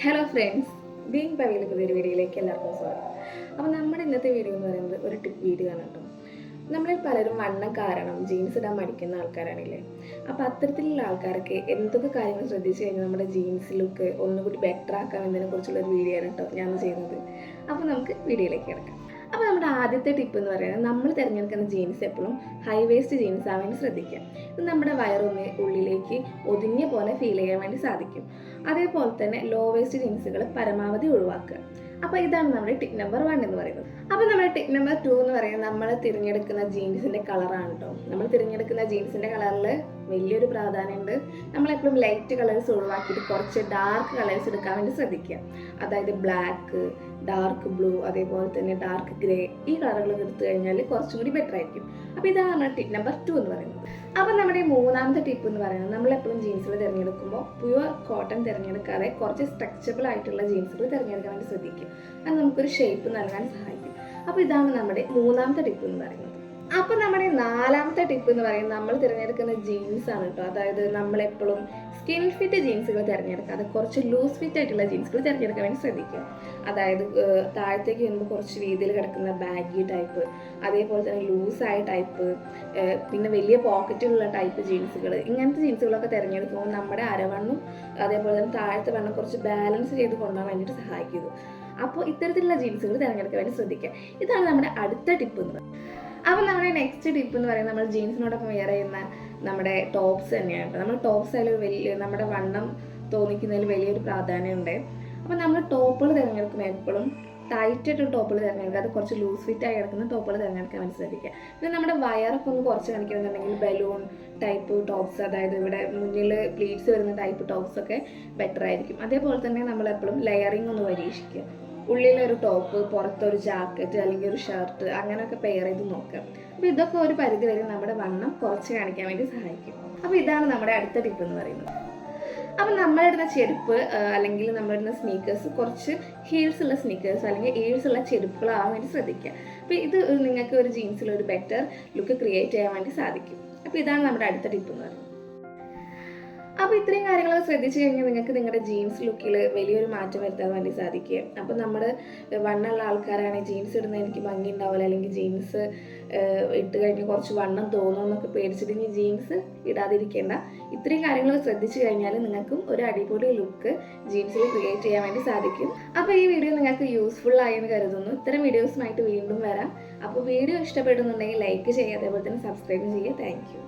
Hello friends, being പവിയിലെ പുതിയൊരു വീഡിയോയിലേക്ക് എല്ലാവർക്കും സ്വാഗതം. അപ്പോൾ നമ്മുടെ ഇന്നത്തെ വീഡിയോ എന്ന് പറയുന്നത് ഒരു ടിപ്പ് വീഡിയോ ആണ് കേട്ടോ. നമ്മളിൽ പലരും വണ്ണം കാരണം ജീൻസ് ഇടാൻ മടിക്കുന്ന ആൾക്കാരാണില്ലേ. അപ്പോൾ അത്തരത്തിലുള്ള ആൾക്കാർക്ക് എന്തൊക്കെ കാര്യങ്ങൾ ശ്രദ്ധിച്ചു കഴിഞ്ഞാൽ നമ്മുടെ ജീൻസ് ലുക്ക് ഒന്നുകൂടി ബെറ്റർ ആക്കാം എന്നതിനെ കുറിച്ചുള്ളൊരു വീഡിയോ ആണ് കേട്ടോ ഞാൻ ചെയ്യുന്നത്. അപ്പോൾ നമുക്ക് വീഡിയോയിലേക്ക് കിടക്കാം. അപ്പോൾ നമ്മുടെ ആദ്യത്തെ ടിപ്പ് എന്ന് പറയുന്നത്, നമ്മൾ തിരഞ്ഞെടുക്കുന്ന ജീൻസ് എപ്പോഴും ഹൈ വേസ്റ്റ് ജീൻസ് ആവാൻ വേണ്ടി ശ്രദ്ധിക്കുക. ഇത് നമ്മുടെ വയറൊന്ന് ഉള്ളിലേക്ക് ഒതുങ്ങിയ പോലെ ഫീൽ ചെയ്യാൻ വേണ്ടി സാധിക്കും. അതേപോലെ തന്നെ ലോ വേസ്റ്റ് ജീൻസുകൾ പരമാവധി ഒഴിവാക്കുക. അപ്പോൾ ഇതാണ് നമ്മുടെ ടിപ്പ് നമ്പർ 1 എന്ന് പറയുന്നത്. അപ്പോൾ നമ്മുടെ ടിപ്പ് നമ്പർ 2 എന്ന് പറയുന്നത്, നമ്മൾ തിരഞ്ഞെടുക്കുന്ന ജീൻസിൻ്റെ കളറാണ് കേട്ടോ. നമ്മൾ തിരഞ്ഞെടുക്കുന്ന ജീൻസിൻ്റെ കളറിൽ വലിയൊരു പ്രാധാന്യമുണ്ട്. നമ്മളെപ്പോഴും ലൈറ്റ് കളേഴ്സ് ഒഴിവാക്കിയിട്ട് കുറച്ച് ഡാർക്ക് കളേഴ്സ് എടുക്കാൻ വേണ്ടി ശ്രദ്ധിക്കുക. അതായത് ബ്ലാക്ക്, ഡാർക്ക് ബ്ലൂ, അതേപോലെ തന്നെ ഡാർക്ക് ഗ്രേ, ഈ കളറുകൾ എടുത്തു കഴിഞ്ഞാൽ കുറച്ചും കൂടി ബെറ്റർ ആയിരിക്കും. അപ്പോൾ ഇതാണ് നമ്മുടെ ടിപ്പ് നമ്പർ 2 എന്ന് പറയുന്നത്. അപ്പോൾ നമ്മുടെ മൂന്നാമത്തെ ടിപ്പ് എന്ന് പറയുന്നത്, നമ്മളെപ്പോഴും ജീൻസുകൾ തിരഞ്ഞെടുക്കുമ്പോൾ പ്യുവർ കോട്ടൺ തിരഞ്ഞെടുക്കാതെ കുറച്ച് സ്ട്രെച്ചബിൾ ആയിട്ടുള്ള ജീൻസുകൾ തിരഞ്ഞെടുക്കാൻ വേണ്ടി ശ്രദ്ധിക്കുക. അത് നമുക്കൊരു ഷേപ്പ് നൽകാൻ സഹായിക്കും. അപ്പോൾ ഇതാണ് നമ്മുടെ മൂന്നാമത്തെ ടിപ്പ് എന്ന് പറയുന്നത്. അപ്പോൾ നമ്മുടെ നാലാമത്തെ ടിപ്പ് എന്ന് പറയുന്നത്, നമ്മൾ തിരഞ്ഞെടുക്കുന്ന ജീൻസ് ആണ് കേട്ടോ. അതായത് നമ്മളെപ്പോഴും സ്കിൻ ഫിറ്റ് ജീൻസുകൾ തിരഞ്ഞെടുക്കാതെ കുറച്ച് ലൂസ് ഫിറ്റ് ആയിട്ടുള്ള ജീൻസുകൾ തിരഞ്ഞെടുക്കാൻ വേണ്ടി ശ്രദ്ധിക്കുക. അതായത് താഴത്തേക്ക് വരുമ്പോൾ കുറച്ച് വീതിയിൽ കിടക്കുന്ന ബാഗി ടൈപ്പ്, അതേപോലെ തന്നെ ലൂസായ ടൈപ്പ്, പിന്നെ വലിയ പോക്കറ്റുള്ള ടൈപ്പ് ജീൻസുകൾ, ഇങ്ങനത്തെ ജീൻസുകളൊക്കെ തിരഞ്ഞെടുക്കുമ്പോൾ നമ്മുടെ അരവണ്ണും അതേപോലെ തന്നെ താഴത്തെ വണ്ണം കുറച്ച് ബാലൻസ് ചെയ്ത് കൊണ്ടുപോകാൻ വേണ്ടിയിട്ട് സഹായിക്കുന്നു. അപ്പോൾ ഇത്തരത്തിലുള്ള ജീൻസുകൾ തിരഞ്ഞെടുക്കാൻ വേണ്ടി ശ്രദ്ധിക്കുക. ഇതാണ് നമ്മുടെ അടുത്ത ടിപ്പ് എന്ന് പറയുന്നത്. അപ്പോൾ നമ്മുടെ നെക്സ്റ്റ് ടിപ്പ് എന്ന് പറയുന്നത്, നമ്മൾ ജീൻസിനോടൊപ്പം വെയർ ചെയ്യുന്ന നമ്മുടെ ടോപ്സ് തന്നെയാണ്. നമ്മൾ ടോപ്സ് ആയാലും നമ്മുടെ വണ്ണം തോന്നിക്കുന്നതിൽ വലിയൊരു പ്രാധാന്യമുണ്ട്. അപ്പോൾ നമ്മൾ ടോപ്പുകൾ തിരഞ്ഞെടുക്കുമ്പോൾ എപ്പോഴും ടൈറ്റ് ആയിട്ട് ടോപ്പുകൾ തിരഞ്ഞെടുക്കുക. അത് കുറച്ച് ലൂസ് ഫിറ്റ് ആയി കിടക്കുന്ന ടോപ്പുകൾ തിരഞ്ഞെടുക്കാൻ വേണ്ടി ശ്രദ്ധിക്കുക. പിന്നെ നമ്മുടെ വയറൊക്കെ ഒന്ന് കുറച്ച് കാണിക്കുന്നുണ്ടെങ്കിൽ ബലൂൺ ടൈപ്പ് ടോപ്സ്, അതായത് ഇവിടെ മുന്നിൽ പ്ലീറ്റ്സ് വരുന്ന ടൈപ്പ് ടോപ്സ് ഒക്കെ ബെറ്റർ ആയിരിക്കും. അതേപോലെ തന്നെ നമ്മളെപ്പോഴും ലെയറിങ് ഒന്ന് പരീക്ഷിക്കുക. ഉള്ളിലൊരു ടോപ്പ്, പുറത്തൊരു ജാക്കറ്റ് അല്ലെങ്കിൽ ഒരു ഷർട്ട്, അങ്ങനെയൊക്കെ പെയർ ചെയ്ത് നോക്കുക. അപ്പോൾ ഇതൊക്കെ ഒരു പരിധി വരെ നമ്മുടെ വണ്ണം കുറച്ച് കാണിക്കാൻ വേണ്ടി സഹായിക്കും. അപ്പോൾ ഇതാണ് നമ്മുടെ അടുത്ത ടിപ്പ് എന്ന് പറയുന്നത്. അപ്പം നമ്മളിടുന്ന ചെരുപ്പ് അല്ലെങ്കിൽ നമ്മളിടുന്ന സ്നീക്കേഴ്സ് കുറച്ച് ഹീൽസ് ഉള്ള സ്നീക്കേഴ്സ് അല്ലെങ്കിൽ ഹീൽസ് ഉള്ള ചെരുപ്പുകളാവാൻ വേണ്ടി ശ്രദ്ധിക്കുക. അപ്പോൾ ഇത് നിങ്ങൾക്ക് ഒരു ജീൻസിൽ ഒരു ബെറ്റർ ലുക്ക് ക്രിയേറ്റ് ചെയ്യാൻ വേണ്ടി സാധിക്കും. അപ്പോൾ ഇതാണ് നമ്മുടെ അടുത്ത ടിപ്പ് എന്ന് പറയുന്നത്. അപ്പോൾ ഇത്രയും കാര്യങ്ങളൊക്കെ ശ്രദ്ധിച്ചു കഴിഞ്ഞാൽ നിങ്ങൾക്ക് നിങ്ങളുടെ ജീൻസ് ലുക്കിൽ വലിയൊരു മാറ്റം വരുത്താൻ വേണ്ടി സാധിക്കുക. അപ്പോൾ നമ്മൾ വണ്ണമുള്ള ആൾക്കാരാണെങ്കിൽ ജീൻസ് ഇടുന്ന എനിക്ക് ഭംഗി ഉണ്ടാവില്ല, അല്ലെങ്കിൽ ജീൻസ് ഇട്ട് കഴിഞ്ഞ് കുറച്ച് വണ്ണം തോന്നുമെന്നൊക്കെ പേടിച്ചിട്ട് ഇനി ജീൻസ് ഇടാതിരിക്കേണ്ട. ഇത്രയും കാര്യങ്ങളൊക്കെ ശ്രദ്ധിച്ചു കഴിഞ്ഞാൽ നിങ്ങൾക്കും ഒരു അടിപൊളി ലുക്ക് ജീൻസിൽ ക്രിയേറ്റ് ചെയ്യാൻ വേണ്ടി സാധിക്കും. അപ്പോൾ ഈ വീഡിയോ നിങ്ങൾക്ക് യൂസ്ഫുൾ ആയെന്ന് കരുതുന്നു. ഇത്തരം വീഡിയോസുമായിട്ട് വീണ്ടും വരാം. അപ്പോൾ വീഡിയോ ഇഷ്ടപ്പെടുന്നുണ്ടെങ്കിൽ ലൈക്ക് ചെയ്യുക, അതേപോലെ തന്നെ സബ്സ്ക്രൈബ് ചെയ്യുക. Thank you.